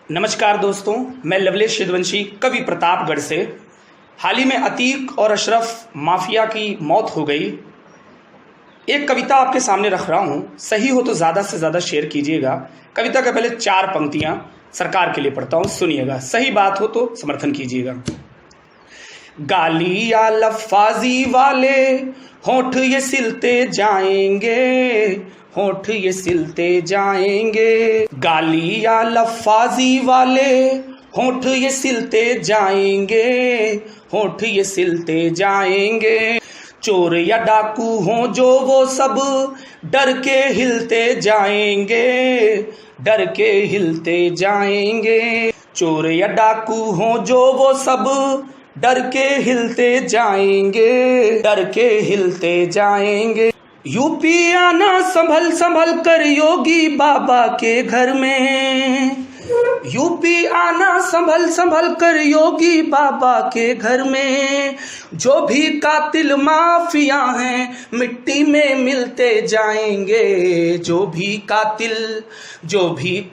नमस्कार दोस्तों, मैं लवलेश यदुवंशी कवि प्रतापगढ़ से। हाल ही में अतीक और अशरफ माफिया की मौत हो गई। एक कविता आपके सामने रख रहा हूँ, सही हो तो ज़्यादा से ज़्यादा शेयर कीजिएगा। कविता के पहले 4 पंक्तियाँ सरकार के लिए पढ़ता हूँ, सुनिएगा। सही बात हो तो समर्थन कीजिएगा। गाली या लफाजी वाले होठ ये सिलते जाएंगे, होठ ये सिलते जाएंगे। गाली या लफाजी वाले होठ ये सिलते जाएंगे, होठ ये सिलते जाएंगे। चोर या डाकू हो जो वो सब डर के हिलते जाएंगे, डर के हिलते जाएंगे। चोर या डाकू हो जो वो सब डर के हिलते जाएंगे, डर के हिलते जाएंगे। यूपी आना संभल संभल कर योगी बाबा के घर में, यूपी आना संभल संभल कर योगी बाबा के घर में। जो भी कातिल माफिया हैं मिट्टी में मिलते जाएंगे, जो भी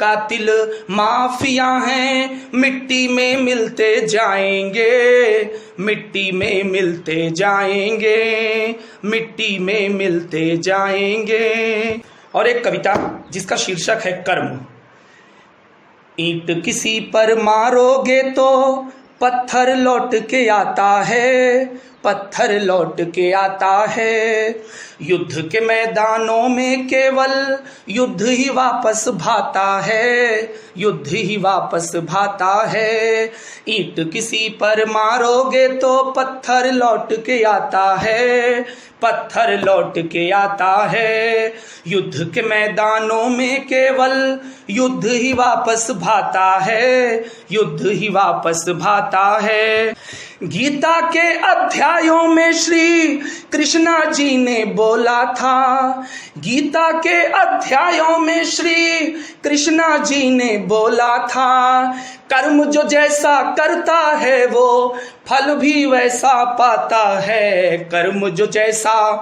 कातिल माफिया हैं मिट्टी में मिलते जाएंगे, मिट्टी में मिलते जाएंगे, मिट्टी में मिलते जाएंगे। और एक कविता जिसका शीर्षक है कर्म। ईंट किसी पर मारोगे तो पत्थर लौट के आता है, पत्थर लौट के आता है। युद्ध के मैदानों में केवल युद्ध ही वापस भाता है, युद्ध ही वापस भाता है। ईंट किसी पर मारोगे तो पत्थर लौट के आता है, पत्थर लौट के आता है। युद्ध के मैदानों में केवल युद्ध ही वापस भाता है, युद्ध ही वापस भाता है। गीता के अध्यायों में श्री कृष्णा जी ने बोला था, गीता के अध्यायों में श्री कृष्णा जी ने बोला था। कर्म जो जैसा करता है वो फल भी वैसा पाता है, कर्म जो जैसा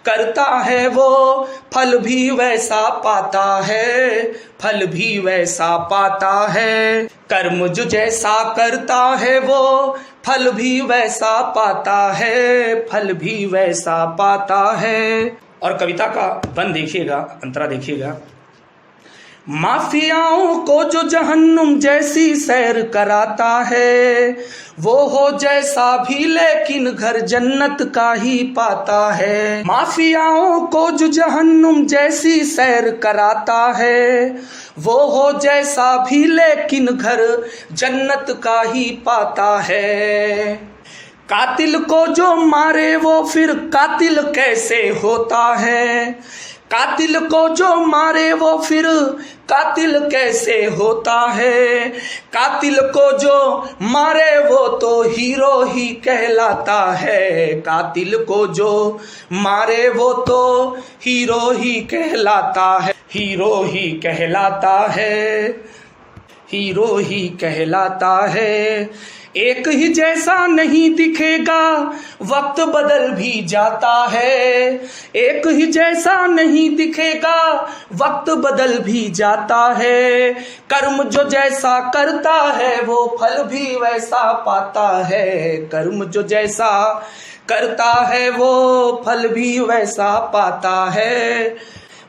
करता है वो फल भी वैसा पाता है, फल भी वैसा पाता है। कर्म जो जैसा करता है वो फल भी वैसा पाता है, फल भी वैसा पाता है। और कविता का बंद देखिएगा, अंतरा देखिएगा। माफियाओं को जो जहन्नुम जैसी सैर कराता है वो हो जैसा भी लेकिन घर जन्नत का ही पाता है। माफियाओं को जो जहन्नुम जैसी सैर कराता है वो हो जैसा भी लेकिन घर जन्नत का ही पाता है। कातिल को जो मारे वो फिर कातिल कैसे होता है, कातिल को जो मारे वो फिर कातिल कैसे होता है। कातिल को जो मारे वो तो हीरो ही कहलाता है, कातिल को जो मारे वो तो हीरो ही कहलाता है, हीरो ही कहलाता है, हीरो ही कहलाता है। एक ही जैसा नहीं दिखेगा वक्त बदल भी जाता है, एक ही जैसा नहीं दिखेगा वक्त बदल भी जाता है। कर्म जो जैसा करता है वो फल भी वैसा पाता है, कर्म जो जैसा करता है वो फल भी वैसा पाता है,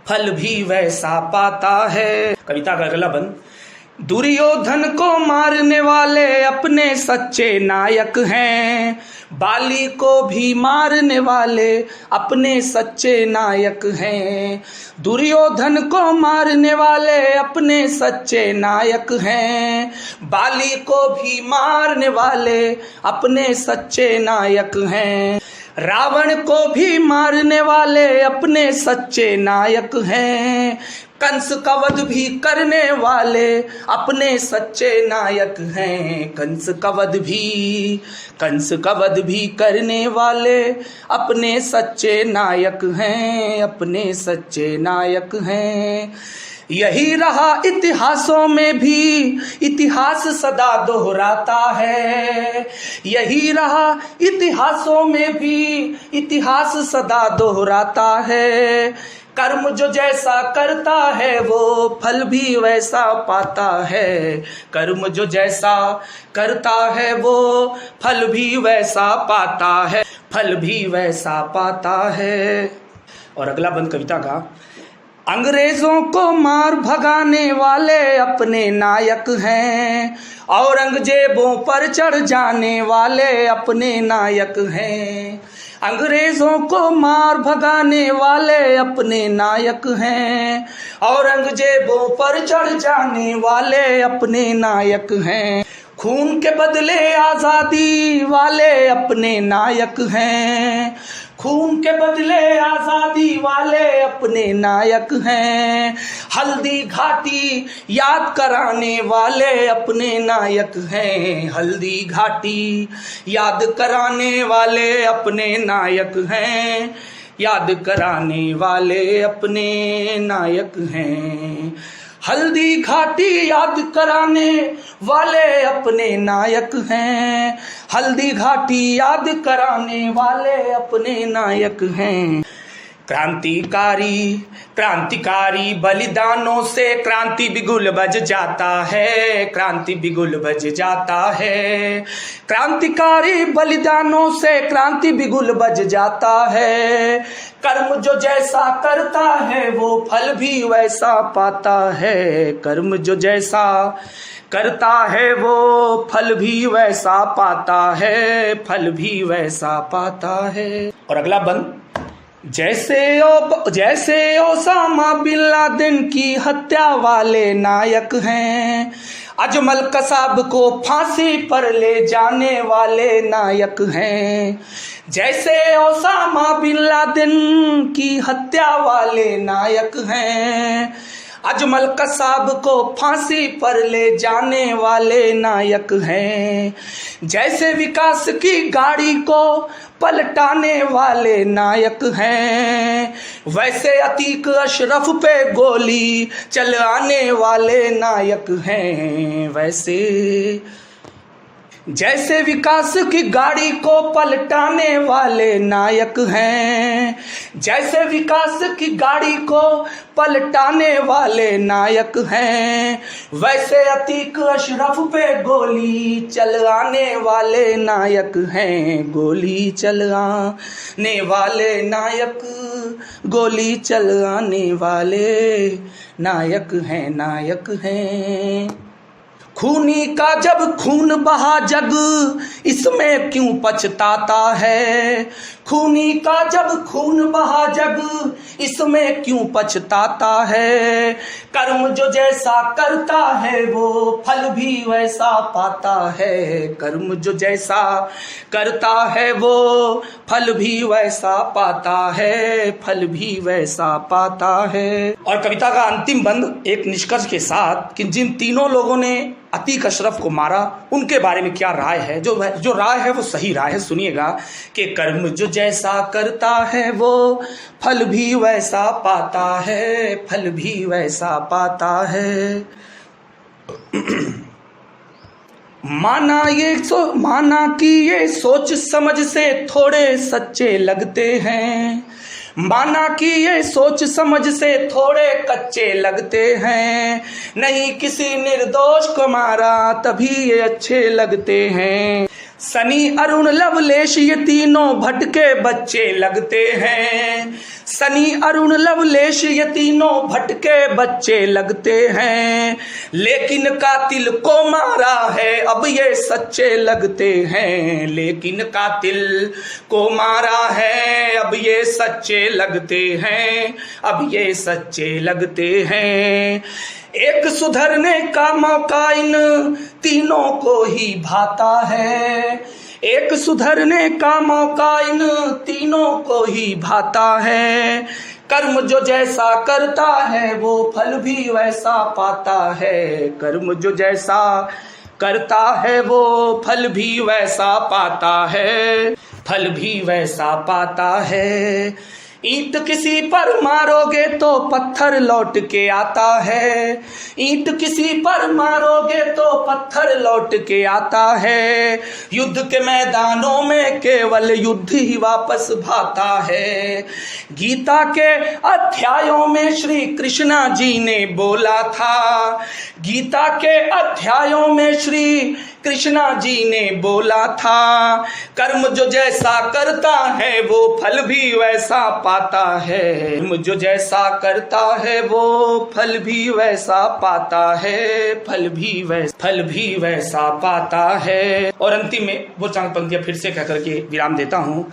फल भी वैसा पाता है। कविता का अगला बंद। दुर्योधन को मारने वाले अपने सच्चे नायक हैं, बाली को भी मारने वाले अपने सच्चे नायक हैं। दुर्योधन को मारने वाले अपने सच्चे नायक हैं, बाली को भी मारने वाले अपने सच्चे नायक हैं। रावण को भी मारने वाले अपने सच्चे नायक हैं, कंस का वध भी करने वाले अपने सच्चे नायक हैं। कंस का वध भी करने वाले अपने सच्चे नायक हैं, अपने सच्चे नायक हैं। यही रहा इतिहासों में भी, इतिहास सदा दोहराता है। यही रहा इतिहासों में भी, इतिहास सदा दोहराता है। कर्म जो जैसा करता है वो फल भी वैसा पाता है। कर्म जो जैसा करता है वो फल भी वैसा पाता है, फल भी वैसा पाता है। और अगला बंद कविता का, अंग्रेजों को मार भगाने वाले अपने नायक हैं, औरंगजेबों पर चढ़ जाने वाले अपने नायक हैं। अंग्रेजों को मार भगाने वाले अपने नायक हैं, औरंगजेबों पर चढ़ जाने वाले अपने नायक हैं। खून के बदले आजादी वाले अपने नायक हैं, खून के बदले आजादी वाले अपने नायक हैं। हल्दी घाटी याद कराने वाले अपने नायक हैं, हल्दी घाटी याद कराने वाले अपने नायक हैं, याद कराने वाले अपने नायक हैं। हल्दी घाटी याद कराने वाले अपने नायक हैं, हल्दी घाटी याद कराने वाले अपने नायक हैं। क्रांतिकारी क्रांतिकारी बलिदानों से क्रांति बिगुल बज जाता है, क्रांति बिगुल बज जाता है। क्रांतिकारी बलिदानों से क्रांति बिगुल बज जाता है। कर्म जो जैसा करता है वो फल भी वैसा पाता है, कर्म जो जैसा करता है वो फल भी वैसा पाता है, फल भी वैसा पाता है। और अगला बंद, जैसे ओसामा बिन लादेन की हत्या वाले नायक हैं, अजमल कसाब को फांसी पर ले जाने वाले नायक हैं। जैसे ओसामा बिन लादेन की हत्या वाले नायक हैं, अजमल कसाब को फांसी पर ले जाने वाले नायक हैं। जैसे विकास की गाड़ी को पलटाने वाले नायक हैं, वैसे अतीक अशरफ पे गोली चलाने वाले नायक हैं। वैसे जैसे विकास की गाड़ी को पलटाने वाले नायक हैं, जैसे विकास की गाड़ी को पलटाने वाले नायक हैं, वैसे अतीक अशरफ पे गोली चलाने वाले नायक हैं। गोली चलाने वाले नायक, गोली चलाने वाले नायक हैं, नायक हैं। खूनी का जब खून बहा जग इसमें क्यों पछताता है, खूनी का जब खून बहा जग इसमें क्यों पछताता है। कर्म जो जैसा करता है वो फल भी वैसा पाता है, कर्म जो जैसा करता है वो फल भी वैसा पाता है, फल भी वैसा पाता है। और कविता का अंतिम बंद एक निष्कर्ष के साथ कि जिन तीनों लोगों ने अतीक अशरफ को मारा उनके बारे में क्या राय है, जो राय है वो सही राय है। सुनिएगा कि कर्म जो जैसा करता है वो फल भी वैसा पाता है, फल भी वैसा पाता है। माना कि ये सोच समझ से थोड़े सच्चे लगते हैं, माना कि ये सोच समझ से थोड़े कच्चे लगते हैं। नहीं किसी निर्दोष को मारा तभी ये अच्छे लगते हैं। सनी अरुण लवलेश ये तीनों भटके बच्चे लगते हैं, सनी अरुण लवलेश ये तीनों भटके बच्चे लगते हैं। लेकिन कातिल को मारा है अब ये सच्चे लगते हैं, लेकिन कातिल को मारा है अब ये सच्चे लगते हैं, अब ये सच्चे लगते हैं। एक सुधरने का मौका इन तीनों को ही भाता है, एक सुधरने का मौका इन तीनों को ही भाता है। कर्म जो जैसा करता है वो फल भी वैसा पाता है, कर्म जो जैसा करता है वो फल भी वैसा पाता है, फल भी वैसा पाता है। ईंट किसी पर मारोगे तो पत्थर लौट के आता है, ईंट किसी पर मारोगे तो पत्थर लौट के आता है। युद्ध के मैदानों में केवल युद्ध ही वापस भाता है। गीता के अध्यायों में श्री कृष्णा जी ने बोला था, गीता के अध्यायों में श्री कृष्णा जी ने बोला था, कर्म जो जैसा करता है वो फल भी वैसा पाता है, कर्म जो जैसा करता है वो फल भी वैसा पाता है, फल भी वैसा पाता है। और अंतिम में वो चांद पंक्तियां फिर से कह करके विराम देता हूं।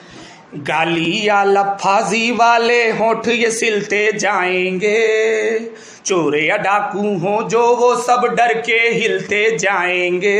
गाली या लफाजी वाले होठ ये सिलते जाएंगे, चोर या डाकू हो जो वो सब डर के हिलते जाएंगे।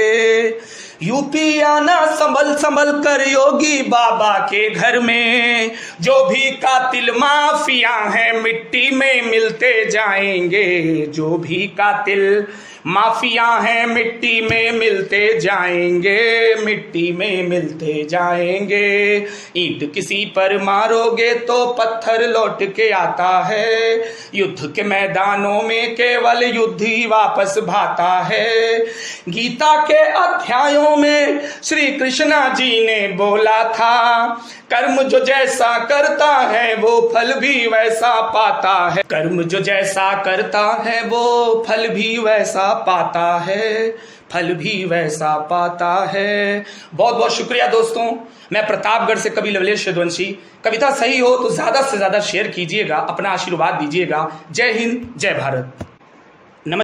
यूपी आना संभल संभल कर योगी बाबा के घर में, जो भी कातिल माफिया हैं मिट्टी में मिलते जाएंगे, जो भी कातिल माफिया हैं मिट्टी में मिलते जाएंगे, मिट्टी में मिलते जाएंगे। ईंट किसी पर मारोगे तो पत्थर लौट के आता है, युद्ध के मैदानों में केवल युद्ध ही वापस भाता है। गीता के अध्यायों में श्री कृष्णा जी ने बोला था, कर्म जो जैसा करता है वो फल भी वैसा पाता है, कर्म जो जैसा करता है वो फल भी वैसा पाता है, फल भी वैसा पाता है। बहुत बहुत शुक्रिया दोस्तों। मैं प्रतापगढ़ से कवि लवलेश यदुवंशी। कविता सही हो तो ज्यादा से ज्यादा शेयर कीजिएगा, अपना आशीर्वाद दीजिएगा। जय हिंद, जय भारत।